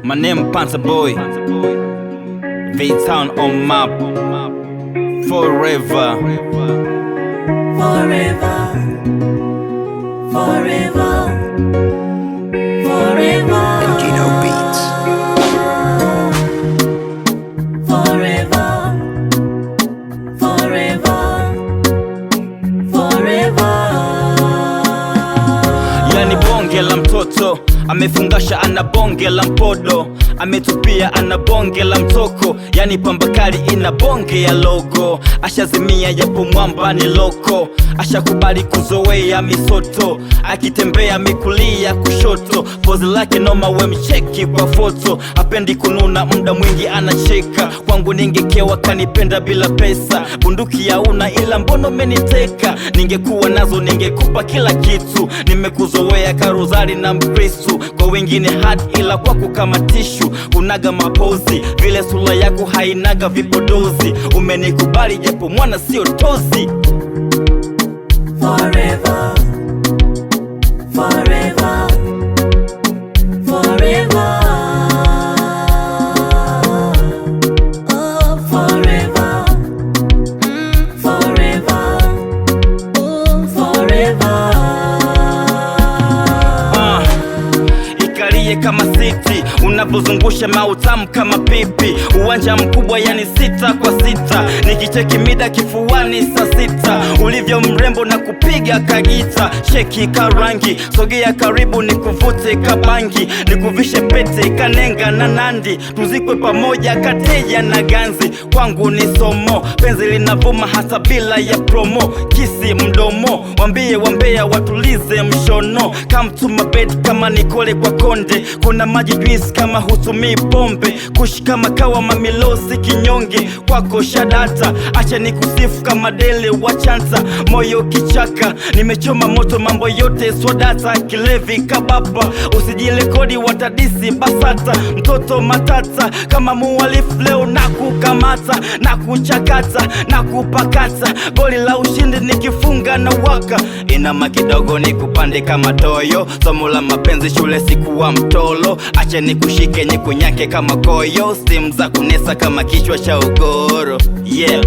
My name Panther Boy, V-Town on map, forever, forever, forever, forever. Gino Beats. Forever, forever, forever. yani bonge la mtoto amefungasha, ana bonge la mpodo, ametupia ana bonge la mtoko, yani pambakali ina bonge ya logo. Ashazimia japo mwamba ni loko, ashakubali kuzoea misoto, akitembea mikulia kushoto, pozi lake noma we mcheki kwa foto, hapendi kununa muda mwingi anacheka, kwangu ningekewa kanipenda bila pesa, bunduki yauna ila mbono meniteka, ningekuwa nazo ningekupa kila kitu, nimekuzoea karuzari na mkristu, kwa wengine hard ila kwako kama tishu, unaga mapozi vile sura yako hainaga vipodozi, umenikubali japo mwana sio tozi. Forever, forever, forever. Oh, forever, forever, forever. Ikalie kama city, unapozungusha mautamu kama pipi, uwanja mkubwa yani 6 kwa 6, nikicheki mida kifuani saa 6, ulivyo mrembo na kupiga kagita, sheki karangi, sogea karibu nikuvute kabangi, nikuvishe pete kanenga na nandi, tuzikwe pamoja kateja na ganzi, kwangu ni somo, penzi linavuma hata bila ya promo, kisi mdomo, wambie wambea watulize mshono, come to my bed kama Nikole kwa Konde, kuna maji juice kama hutumii pombe, kushi kama kawa mamilosi kinyonge, kwako shadata, acha nikusifu kama dele wachanta, moyo kichaka, nimechoma moto mambo yote swadata, kilevi kababa, usijile kodi watadisi basata, mtoto matata, kama muwalifu leo na kukamata, na kuchakata, na kupakata, goli la ushindi nikifunga na waka, inama kidogo nikupande kama toyo, somo la mapenzi shule sikuwa mtolo, acha nikushike nikunyake kama koyo, simu za kunesa kama kichwa cha ugoro, yeah.